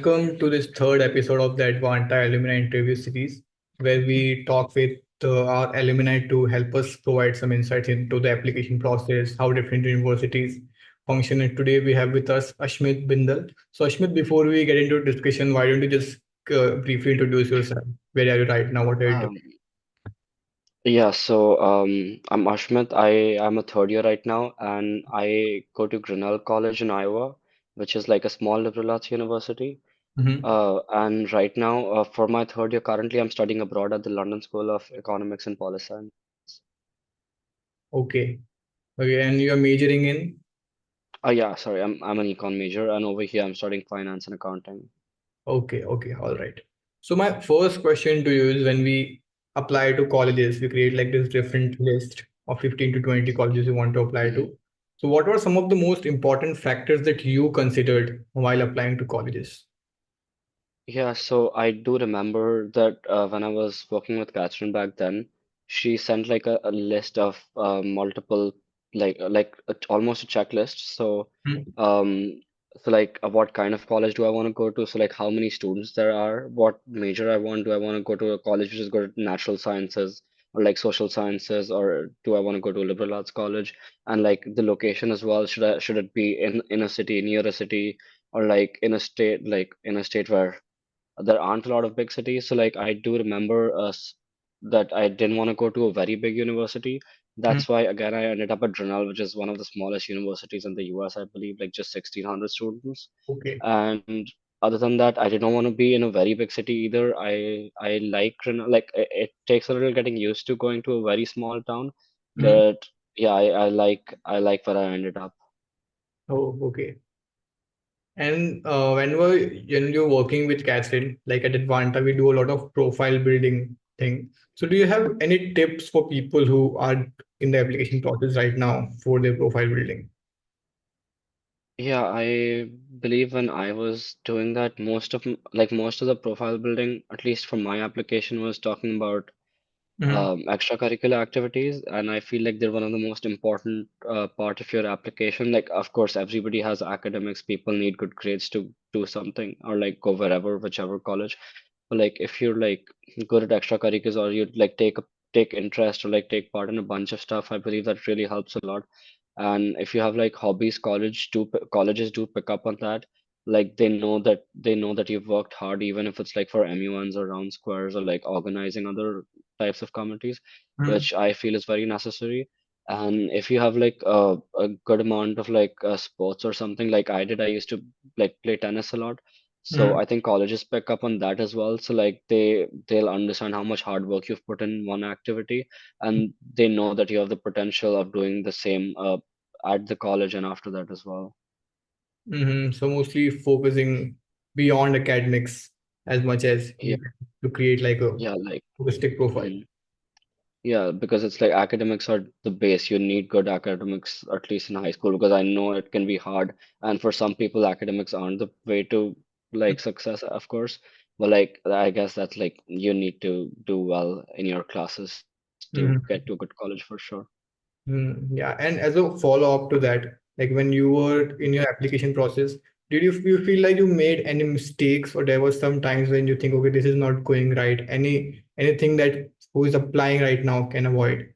welcome to this third episode of the Edvanta Alumni Interview Series, where we talk with our alumni to help us provide some insights into the application process, how different universities function. And today we have with us Ashmit Bindal. So, Ashmit, before we get into discussion, why don't you just briefly introduce yourself? Where are you right now? What are you doing? Um, I'm Ashmit. I'm a third year right now, and I go to Grinnell College in Iowa, which is like a small liberal arts university. Mhm. And right now, for my third year, currently I'm studying abroad at the London School of Economics and Policy Science. Okay. Okay. And you are majoring in? Yeah, sorry, I'm an econ major, and over here I'm studying finance and accounting. Okay, okay, all right. So my first question to you is when we apply to colleges, we create like this different list of 15 to 20 colleges you want to apply Mhm. to. So what were some of the most important factors that you considered while applying to colleges? Yeah, so I do remember that when I was working with Catherine back then, she sent like a list of multiple almost a checklist. Hmm. Um, what kind of college do I want to go to? So like how many students there are, what major I want. Do I want to go to a college which is good at natural sciences or like social sciences, or do I want to go to a liberal arts college? And like the location as well. Should it be in a city, near a city, or like in a state where there aren't a lot of big cities. So like I do remember that I didn't want to go to a very big university. Hmm. That's why again I ended up at Grinnell, which is one of the smallest universities in the US, I believe, like just 1,600 students. Okay. And other than that, I did not want to be in a very big city either. I like Grinnell, like it takes a little getting used to going to a very small town, Hmm. but yeah, I like where I ended up. Oh, okay. And when you're working with Catherine, like at Advanta, we do a lot of profile building thing. So do you have any tips for people who are in the application process right now for their profile building? Yeah, I believe when I was doing that, most of the profile building, at least for my application, was talking about Hmm. extracurricular activities, and I feel like they're one of the most important part of your application. Like, of course, everybody has academics. People need good grades to do something or like go wherever, whichever college. But like, if you're like good at extracurriculars or you like take interest or like take part in a bunch of stuff, I believe that really helps a lot. And if you have like hobbies, colleges do pick up on that. Like they know that you've worked hard, even if it's like for MUNs or round squares or like organizing other types of committees, Hmm. which I feel is very necessary. And if you have like a good amount of like sports or something like I did, I used to like play tennis a lot. So Hmm. I think colleges pick up on that as well. So like they'll understand how much hard work you've put in one activity, and they know that you have the potential of doing the same at the college and after that as well. So mostly focusing beyond academics as much as Yeah, you can to create like a yeah, like. holistic profile. Mhm. Yeah, because it's like academics are the base. You need good academics, at least in high school, because I know it can be hard. And for some people, academics aren't the way to like success, of course. But like, I guess that's like you need to do well in your classes to get to a good Mhm. college for sure. Yeah, and as a follow-up to that, like when you were in your application process, did you feel like you made any mistakes, or there was some times when you think, okay, this is not going right? Anything that who is applying right now can avoid?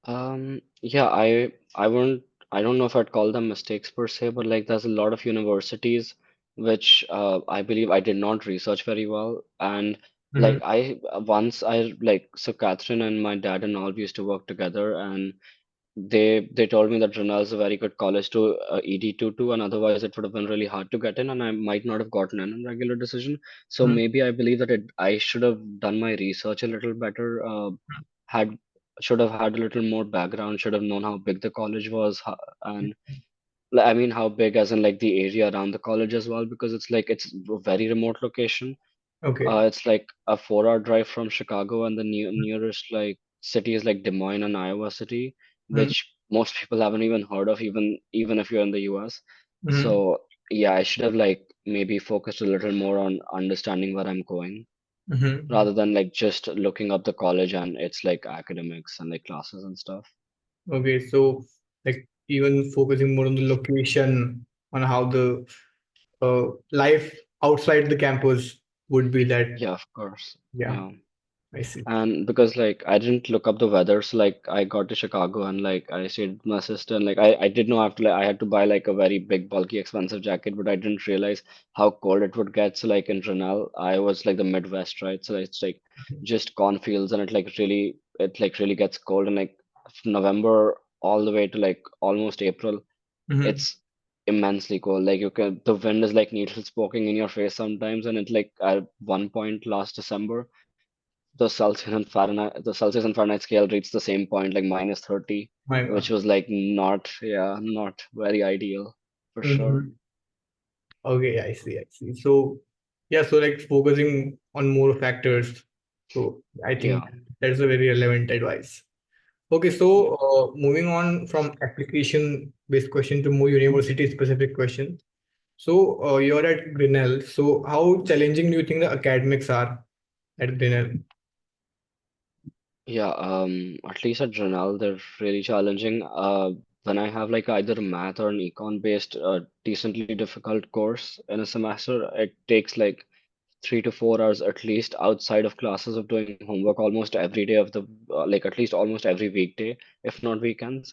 Yeah, I don't know if I'd call them mistakes per se, but like there's a lot of universities which I believe I did not research very well. And Hmm. like so Catherine and my dad and all we used to work together, and they told me that Renal is a very good college to ED2 to, and otherwise it would have been really hard to get in, and I might not have gotten in on regular decision. So maybe I believe that I should have done my research a little better. Had should have had a little more background, should have known how big the college was, and I mean how big as in like the area around the college as well, because it's a very remote location. Okay. It's like a 4 hour drive from Chicago, and the nearest like city is like Des Moines and Iowa City, which most people haven't even heard of, even if you're in the US. Mm-hmm. So yeah, I should have like maybe focused a little more on understanding where I'm going Hmm. rather than like just looking up the college and it's like academics and like classes and stuff. Okay, so like even focusing more on the location, on how the life outside the campus would be that. Yeah, of course. Yeah, Yeah. I see. And because like I didn't look up the weather, so like I got to Chicago and like I stayed with my sister and like I did know after like I had to buy like a very big, bulky, expensive jacket, but I didn't realize how cold it would get. So like in Grinnell, I was like the Midwest, right? So it's like just cornfields and it like really gets cold and like November all the way to like almost April, Hmm. it's immensely cold. Like you can the wind is like needles poking in your face sometimes, and it like at one point last December the Celsius and Fahrenheit scale reached the same point, like minus 30, My which God. was like not very ideal for sure. Mhm. Okay, I see, I see. So, yeah, so like focusing on more factors. So I think Yeah. that's a very relevant advice. Okay, so moving on from application-based question to more university-specific question. So you're at Grinnell. So how challenging do you think the academics are at Grinnell? Yeah, at least at Grinnell, they're really challenging. When I have like either math or an econ based decently difficult course in a semester, it takes like 3 to 4 hours at least outside of classes of doing homework almost every day of the like at least almost every weekday, if not weekends.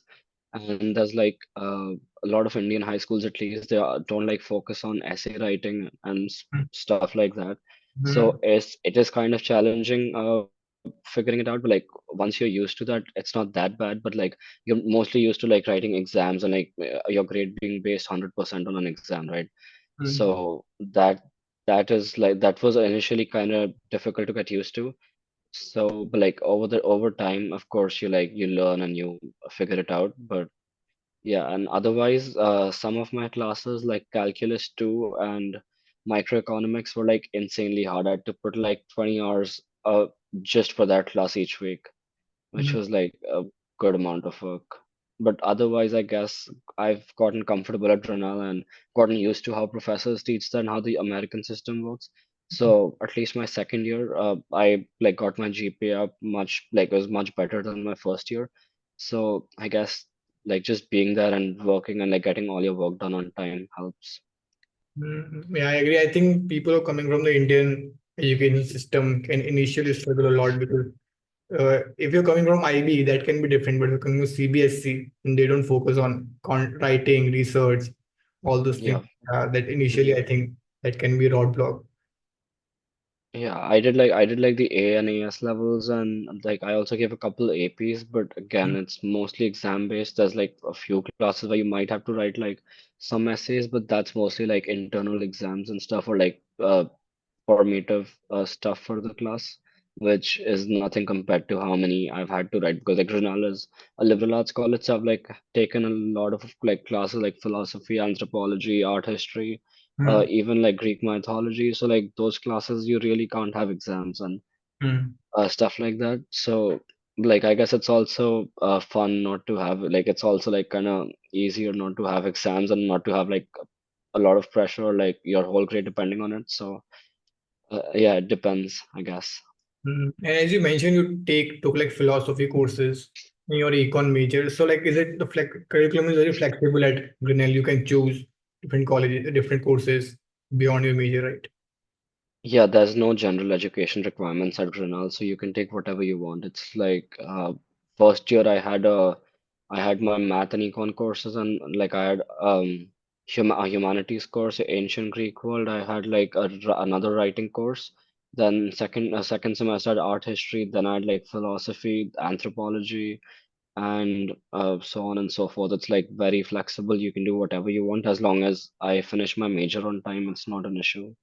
And there's like a lot of Indian high schools at least don't like focus on essay writing and stuff like that. So Mhm. it is kind of challenging figuring it out, but like once you're used to that, it's not that bad. But like you're mostly used to like writing exams and like your grade being based 100% on an exam, right? Mhm. So that is like that was initially kind of difficult to get used to. So, but like over time, of course, you learn and you figure it out. But yeah, and otherwise, some of my classes like calculus 2 and microeconomics were like insanely hard. I had to put like 20 hours just for that class each week, which Mhm. was like a good amount of work. But otherwise, I guess I've gotten comfortable at Renal and gotten used to how professors teach that and how the American system works. So at least my second year, I like got my GPA up much like it was much better than my first year. So I guess like just being there and working and like getting all your work done on time helps. Yeah, I agree. I think people who are coming from the Indian education system can initially struggle a lot because if you're coming from IB, that can be different. But if you're coming from CBSC, and they don't focus on writing, research, all those things. Yeah. That initially, Mhm. I think that can be a roadblock. Yeah, I did like the A and AS levels and like I also gave a couple APs, but again it's mostly exam based. There's like a few classes where you might have to write like some essays, but that's mostly like internal exams and stuff or like formative stuff for the class, which is nothing compared to how many I've had to write because like Grinnell is a liberal arts college, so I've like taken a lot of like classes like philosophy, anthropology, art history, Mm-hmm. even like Greek mythology. So like those classes you really can't have exams and stuff like that. So like I guess it's also fun not to have like it's also like kind of easier not to have exams and not to have like a lot of pressure or like your whole grade depending on it. So yeah, it depends, I guess. And as you mentioned, you took like philosophy courses in your econ major. So like, is it the curriculum is very flexible at Grinnell? You can choose different colleges, different courses beyond your major, right? Yeah, there's no general education requirements at Grinnell, so you can take whatever you want. It's like first year I had my math and econ courses and like I had a humanities course, ancient Greek world. I had like another writing course. Then second semester I had art history. Then I had like philosophy, anthropology, and so on and so forth. It's like very flexible. You can do whatever you want as long as I finish my major on time. It's not an issue.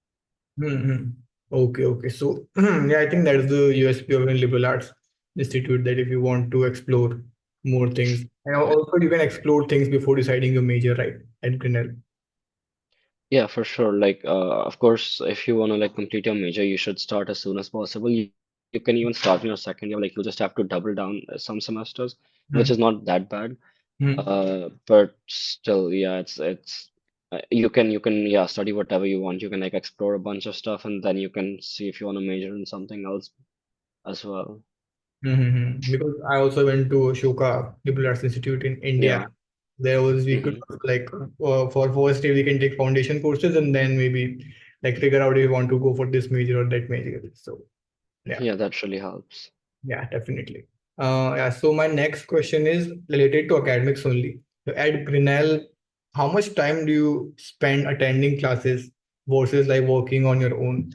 Mm-hmm. Okay, okay. So yeah, I think that's the USP of a liberal arts institute. That if you want to explore more things, and also you can explore things before deciding your major, right? At Grinnell. Yeah, for sure. Like, of course, if you want to like complete your major, you should start as soon as possible. You can even start in your second year. Like, you'll just have to double down some semesters, which is not that bad. But still, yeah, it's you can yeah study whatever you want. You can like explore a bunch of stuff, and then you can see if you want to major in something else as well. Because I also went to Ashoka Liberal Arts Institute in Yeah. India. There was we could Hmm. like for first year we can take foundation courses and then maybe like figure out if we want to go for this major or that major. So yeah, Yeah, that really helps. yeah, definitely. Yeah. So my next question is related to academics only. So at Grinnell, how much time do you spend attending classes versus like working on your own?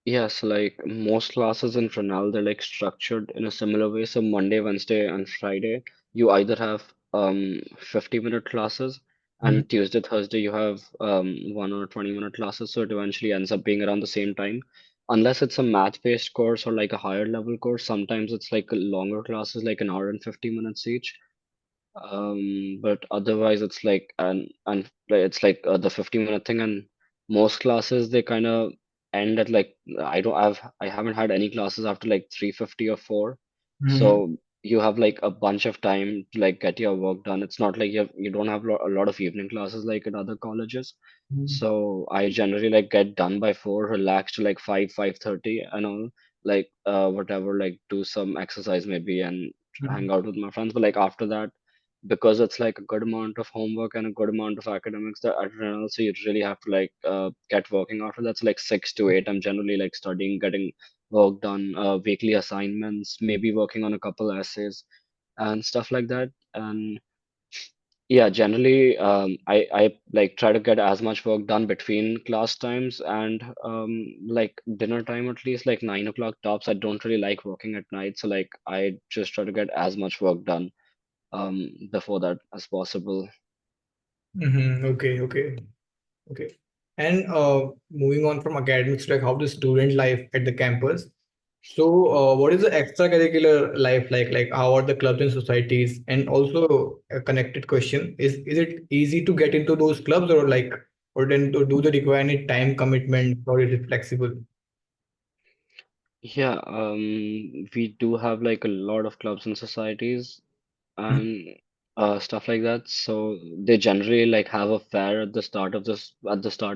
Yes, like most classes in Fresnel, they're like structured in a similar way. So Monday, Wednesday, and Friday, you either have 50-minute classes, Mhm. and Tuesday, Thursday, you have 1 or 20-minute classes. So it eventually ends up being around the same time. Unless it's a math-based course or like a higher level course, sometimes it's like longer classes, like an hour and 50 minutes each. But otherwise it's like it's like the 50-minute thing, and most classes they kind of end at like I haven't had any classes after like 3:50 or 4. Mhm. So you have like a bunch of time to like get your work done. It's not like you don't have a lot of evening classes like in other colleges. Mhm. So I generally like get done by 4, relax to like 5:30 and all, like whatever, like do some exercise maybe and hang Mhm. out with my friends. But like after that, because it's like a good amount of homework and a good amount of academics that I don't know, so you really have to like get working after that's like 6 to 8. I'm generally like studying, getting work done, weekly assignments, maybe working on a couple essays and stuff like that. And yeah, generally I like try to get as much work done between class times and like dinner time, at least like 9 o'clock tops. I don't really like working at night, so like I just try to get as much work done before that as possible. Mhm. Okay, okay. Okay. And moving on from academics, like how the student life at the campus. So, what is the extracurricular life like? Like, how are the clubs and societies? And also, a connected question is it easy to get into those clubs, or like, or then do they require any time commitment, or is it flexible? Yeah, we do have like a lot of clubs and societies and stuff like that. So they generally like have a fair at the start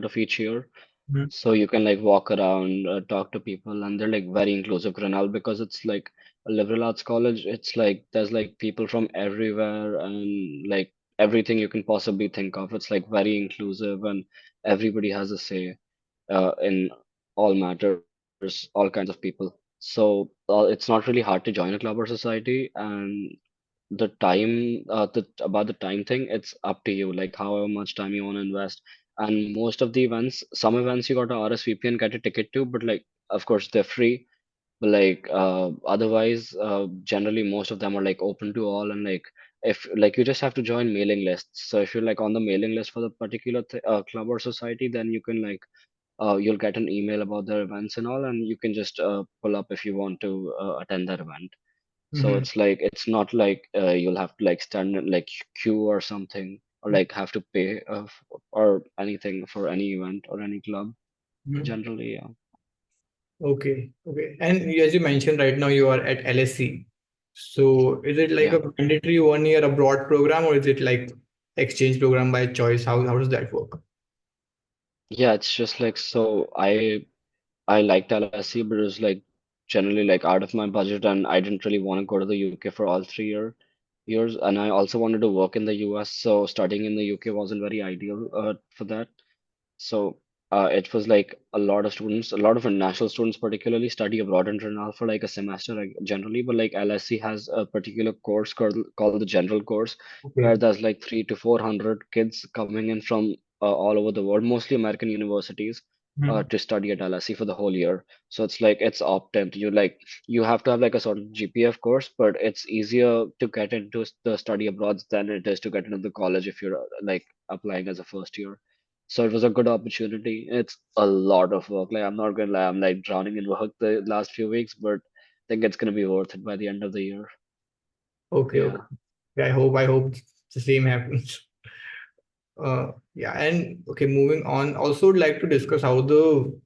of each year. Mhm. So you can like walk around, talk to people, and they're like very inclusive. Grinnell, because it's like a liberal arts college, it's like there's like people from everywhere and like everything you can possibly think of. It's like very inclusive and everybody has a say in all matters, all kinds of people. So it's not really hard to join a club or society, and the time about the time thing, it's up to you, like however much time you want to invest. And most of the events, some events you got to RSVP and get a ticket to, but like of course they're free. But like otherwise generally most of them are like open to all, and like if like you just have to join mailing lists. So if you're like on the mailing list for the particular club or society, then you can like you'll get an email about their events and all, and you can just pull up if you want to attend that event. So Mhm. it's like it's not like you'll have to like stand in like queue or something, or like have to pay or anything for any event or any club. Mhm. Generally, yeah. Okay, okay. And as you mentioned, right now you are at LSC. So is it like Yeah. a mandatory 1 year abroad program, or is it like exchange program by choice? How does that work? Yeah, it's just like so I liked LSE, but it was like generally like out of my budget, and I didn't really want to go to the UK for all 3 years, and I also wanted to work in the US, so studying in the UK wasn't very ideal for that. So it was like a lot of students, a lot of international students particularly study abroad in Trinidad for like a semester like, generally, but like LSE has a particular course called the general course, where Okay. there's like 3 to 400 kids coming in from all over the world, mostly American universities, Mhm. to study at LSE for the whole year. So it's like it's opted. You have to have like a sort of GPF course, but it's easier to get into the study abroad than it is to get into the college if you're like applying as a first year. So it was a good opportunity. It's a lot of work. Like I'm not gonna lie, I'm like drowning in work the last few weeks, but I think it's gonna be worth it by the end of the year. Okay, okay. Yeah. Yeah, I hope the same happens. Yeah, and okay, moving on. Also, would like to discuss how the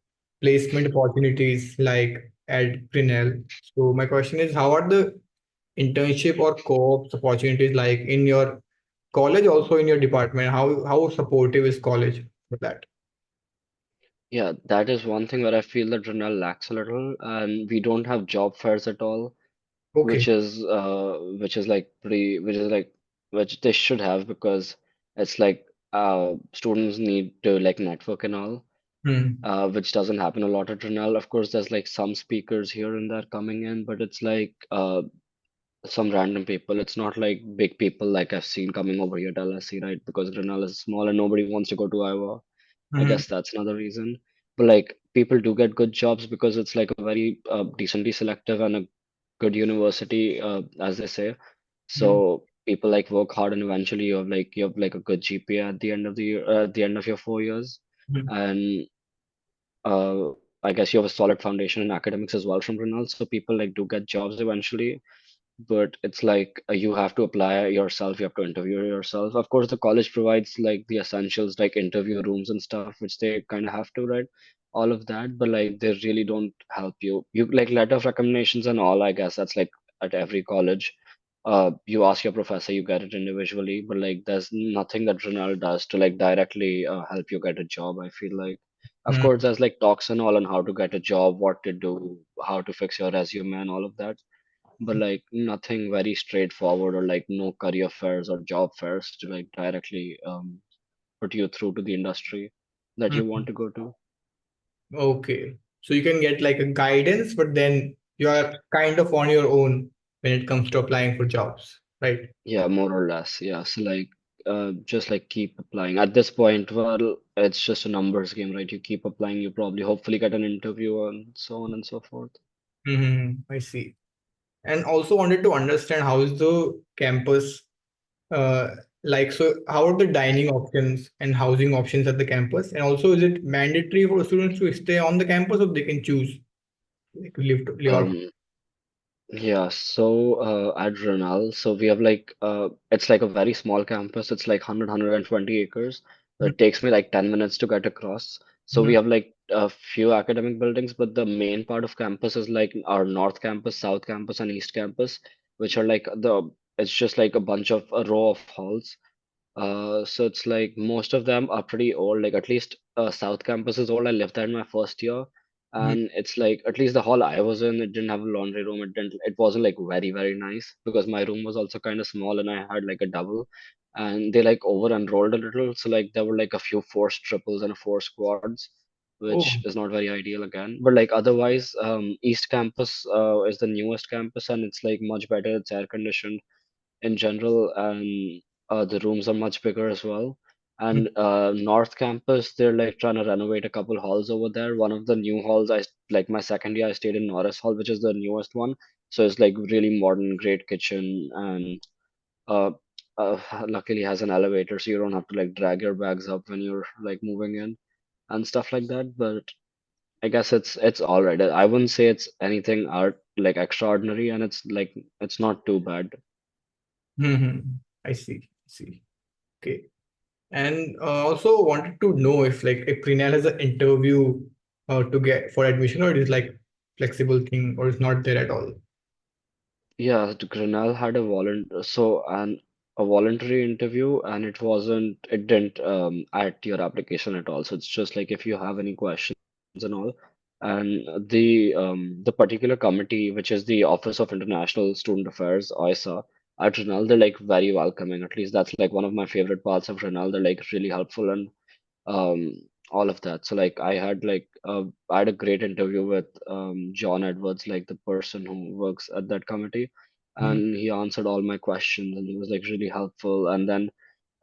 placement opportunities like at Grinnell. So my question is, how are the internship or co-ops opportunities like in your college, also in your department? How supportive is college for that? Yeah, that is one thing where I feel that Renal lacks a little, and we don't have job fairs at all, Okay. which is like pretty, which is like which they should have because it's like students need to like network and all, Hmm. which doesn't happen a lot at Grinnell. Of course, there's like some speakers here and there coming in, but it's like some random people. It's not like big people like I've seen coming over here to LSE, right? Because Grinnell is small and nobody wants to go to Iowa. I Hmm. guess that's another reason. But like people do get good jobs because it's like a very decently selective and a good university, as they say. Hmm. So people like work hard and eventually you have like a good GPA at the end of the year, at the end of your 4 years, Hmm. and uh, I guess you have a solid foundation in academics as well from Grinnell. So people like do get jobs eventually, but it's like you have to apply yourself, you have to interview yourself. Of course, the college provides like the essentials like interview rooms and stuff, which they kind of have to, right? All of that, but like they really don't help you. You like letter of recommendations and all, I guess that's like at every college. You ask your professor, you get it individually, but like there's nothing that Renal does to like directly help you get a job, I feel like. Of course, Hmm. there's like talks and all on how to get a job, what to do, how to fix your resume and all of that, but like nothing very straightforward or like no career fairs or job fairs to like directly put you through to the industry that you want Hmm. to go to. Okay. So you can get like a guidance, but then you are kind of on your own when it comes to applying for jobs, right? Yeah, more or less. Yeah. So like just like keep applying. At this point, well, it's just a numbers game, right? You keep applying, you probably hopefully get an interview and so on and so forth. I see. And also wanted to understand how is the campus uh, like, so how are the dining options and housing options at the campus? And also, is it mandatory for students to stay on the campus or they can choose like live out? Um, Yeah, so at Renal, so we have like it's like a very small campus. It's like 120 acres. It takes me like 10 minutes to get across. So we Mm-hmm. have like a few academic buildings, but the main part of campus is like our North Campus, South Campus, and East Campus, which are like it's just like a bunch of a row of halls. So it's like most of them are pretty old. Like at least South Campus is old. I lived there in my first year, and it's like at least the hall I was in, it didn't have a laundry room. It wasn't like very nice because my room was also kind of small, and I had like a double, and they like over enrolled a little. So like there were like a few forced triples and four squads, which Oh, is not very ideal again. But like otherwise, East Campus is the newest campus, and it's like much better. It's air conditioned in general, and the rooms are much bigger as well. And North Campus, they're like trying to renovate a couple halls over there. One of the new halls, like my second year, I stayed in Norris Hall, which is the newest one. So it's like really modern, great kitchen, and uh, luckily has an elevator, so you don't have to like drag your bags up when you're like moving in and stuff like that. But I guess it's all right. I wouldn't say it's anything art like extraordinary, and it's not too bad. I see. I see. Okay. And also wanted to know if Prinal has an interview to get for admission, or it is like flexible thing, or it's not there at all. Yeah, the Grinnell had a voluntary interview, and it didn't add to your application at all. So it's just like if you have any questions and all, and the particular committee, which is the Office of International Student Affairs, OISA, at Grinnell, they're like very welcoming. At least that's like one of my favorite parts of Grinnell. They're like really helpful and um all of that. So like I had a great interview with John Edwards, like the person who works at that committee, Hmm. and he answered all my questions and he was like really helpful. And then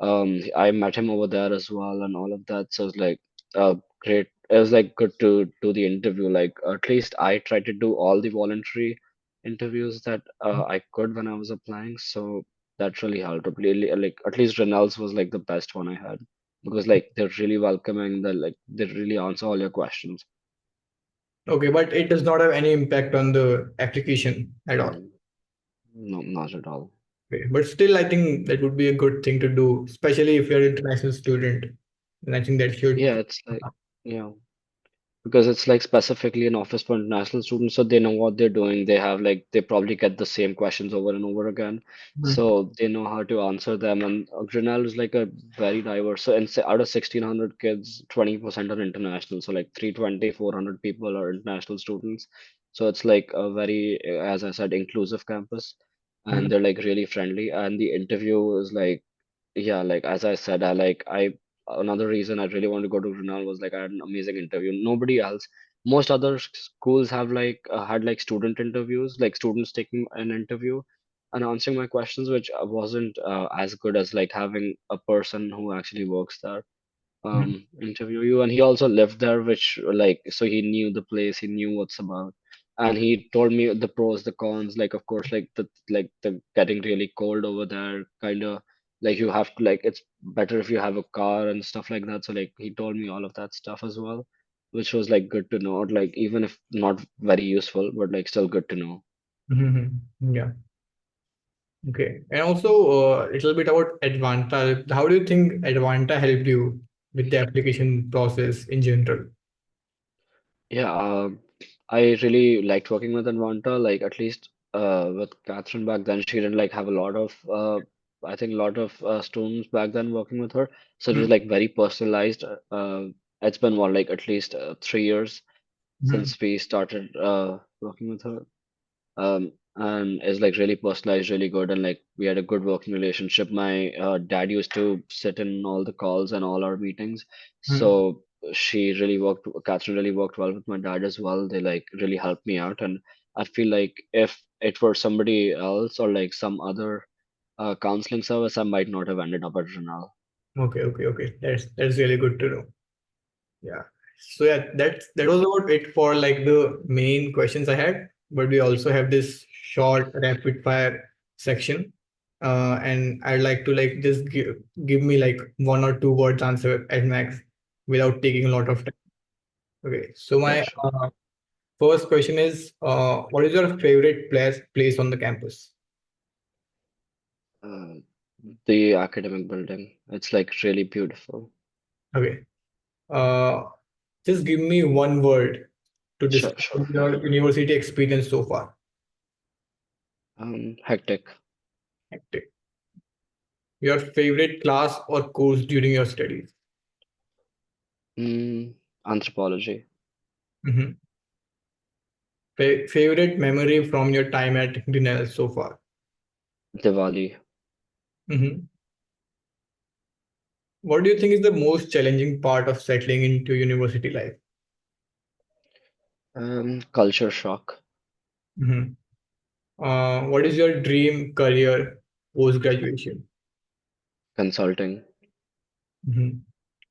I met him over there as well and all of that. So it was like great. It was like good to do the interview. Like at least I tried to do all the voluntary interviews that I could when I was applying. So that really helped. Really, like at least Renals was like the best one I had because like they're really welcoming. They really answer all your questions. Okay, but it does not have any impact on the application at all. Mm, no, not at all. Okay. But still, I think that would be a good thing to do, especially if you're an international student. And I think that should. Yeah, it's like yeah. Because it's like specifically an office for international students, so they know what they're doing. They have like they probably get the same questions over and over again, Mhm. so they know how to answer them. And Grinnell is like a very diverse. So out of 1,600 kids, 20% are international. So like 320, 400 people are international students. So it's like a very, as I said, inclusive campus. and they're like really friendly. And the interview was like, yeah, like as I said, I another reason I really wanted to go to Grinnell was like I had an amazing interview. Nobody else, most other schools have like had like student interviews, like students taking an interview and answering my questions, which wasn't as good as like having a person who actually works there interview you. And he also lived there, which like so he knew the place, he knew what's about, and he told me the pros, the cons. Like of course, like the getting really cold over there, kind of like you have to like it's better if you have a car and stuff like that. So like he told me all of that stuff as well, which was like good to know. Like even if not very useful, but like still good to know. Yeah. Okay. And also a little bit about Advanta. How do you think Advanta helped you with the application process in general? Yeah, I really liked working with Edvanta. Like at least with Catherine back then, she didn't like have a lot of I think a lot of students back then working with her. So it was Mhm, like very personalized. It's been what like at least 3 years mhm, since we started working with her, and is like really personalized, really good, and like we had a good working relationship. My dad used to sit in all the calls and all our meetings, mhm. so Catherine really worked well with my dad as well. They like really helped me out, and I feel like if it were somebody else or like some other counseling service, I might not have ended up at Renal. Okay. That's really good to know. Yeah. So yeah, that was about it for like the main questions I had. But we also have this short rapid fire section. And I'd like to like just give me like 1 or 2 words answer at max without taking a lot of time. Okay. So Yeah, my sure. first question is what is your favorite place on the campus? Uh, the academic building, it's like really beautiful. Okay. Uh, just give me 1 word to Sure, sure. describe your university experience so far. Hectic. Hectic. Your favorite class or course during your studies? Anthropology. Mhm. Favorite memory from your time at Grinnell so far? Diwali. Mhm. What do you think is the most challenging part of settling into university life? Culture shock. Mhm. What is your dream career post graduation? Consulting.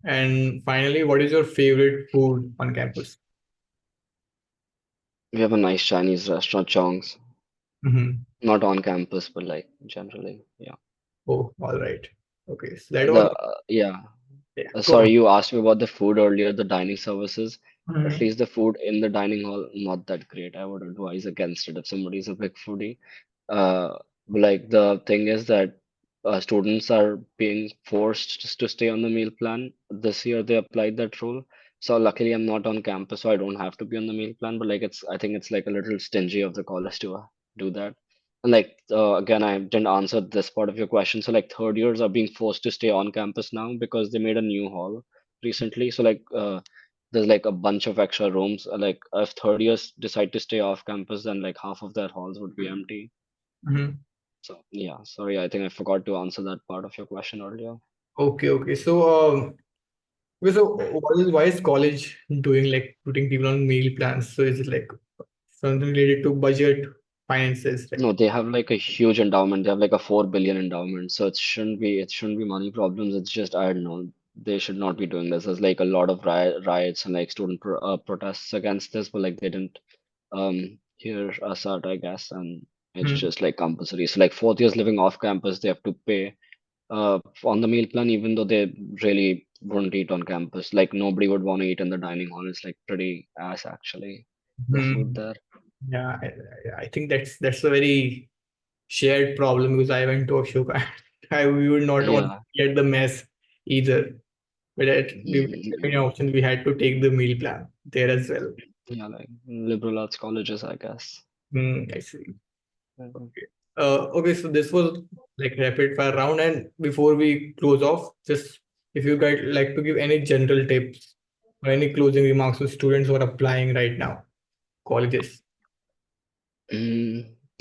And finally, what is your favorite food on campus? We have a nice Chinese restaurant, Chong's. Mhm. Not on campus, but like generally. Yeah. Oh, all right. Okay, so that was Yeah. yeah. Go Sorry, on. you asked me about the food earlier, the dining services. At Mhm. least the food in the dining hall, not that great. I would advise against it if somebody's a big foodie. Like the thing is that students are being forced to stay on the meal plan. This year they applied that rule. So luckily I'm not on campus, so I don't have to be on the meal plan. But like I think it's like a little stingy of the college to do that. And like again, I didn't answer this part of your question. So like third years are being forced to stay on campus now because they made a new hall recently. So like there's like a bunch of extra rooms. Like if third years decide to stay off campus, then like half of their halls would be empty. Mhm. So yeah, sorry, I think I forgot to answer that part of your question earlier. Okay. Why is college doing like putting people on meal plans? So is it like something related to budget, finances, right? No, they have like a huge endowment. They have like a 4 billion endowment. So it shouldn't be money problems. It's just I don't know. They should not be doing this. There's like a lot of riots and like student protests against this, but like they didn't hear us out, I guess, and it's Hmm. just like compulsory. So like fourth years living off campus, they have to pay on the meal plan, even though they really wouldn't eat on campus. Like nobody would want to eat in the dining hall. It's like pretty ass actually, the food Hmm. there. Yeah, I think that's a very shared problem because I went to Ashoka. We would not want to Yeah. get the mess either. But we Mm, given an option, we had to take the meal plan there as well. yeah, like liberal arts colleges, I guess. I see. Mhm. Okay. Okay, so this was like rapid fire round, and before we close off, just if you guys like to give any general tips or any closing remarks to students who are applying right now, colleges.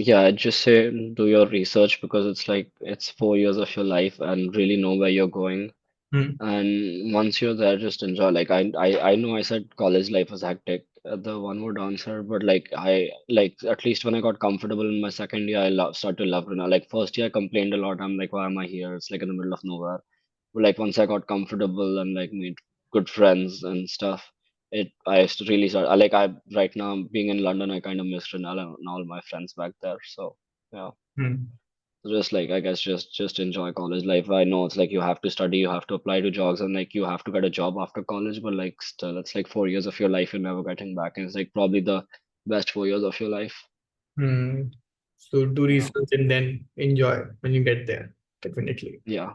Yeah, I'd just say do your research because it's like it's 4 years of your life and really know where you're going. Hmm. And once you're there, just enjoy. Like I know I said college life was hectic, the one word answer, but like I like at least when I got comfortable in my second year, I start to love it now. Like first year, I complained a lot. I'm like, why am I here? It's like in the middle of nowhere. But like once I got comfortable and like made good friends and stuff, I used to really start. I right now being in London, I kind of miss Renal and all my friends back there. So yeah. Hmm. Just like I guess just enjoy college life. I know it's like you have to study, you have to apply to jobs, and like you have to get a job after college, but like still, it's like 4 years of your life you're never getting back, and it's like probably the best 4 years of your life. Hmm. So do Yeah, research and then enjoy when you get there. Definitely. yeah,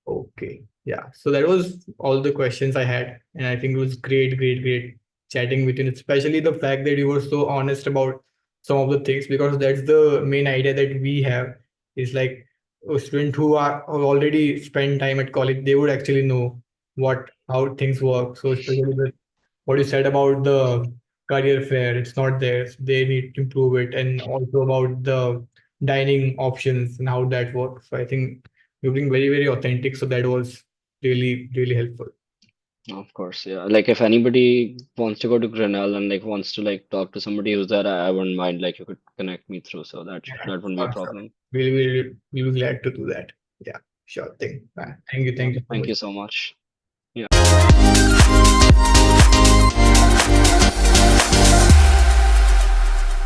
Okay. Yeah. So that was all the questions I had. And I think it was great, great, great chatting with you, especially the fact that you were so honest about some of the things, because that's the main idea that we have is like a student who already spent time at college, they would actually know how things work. So especially what you said about the career fair, it's not there. So they need to improve it. And also about the dining options and how that works. So I think you're being very, very authentic. So that was really, really helpful. of course, yeah. Like if anybody wants to go to Grinnell and like wants to like talk to somebody who's there, I wouldn't mind. Like you could connect me through, so Yeah, that wouldn't be a sure, sure. problem. We'll be glad to do that. Yeah, sure thing. Thank you. Yeah, Thank you so thank much. you so much. Yeah.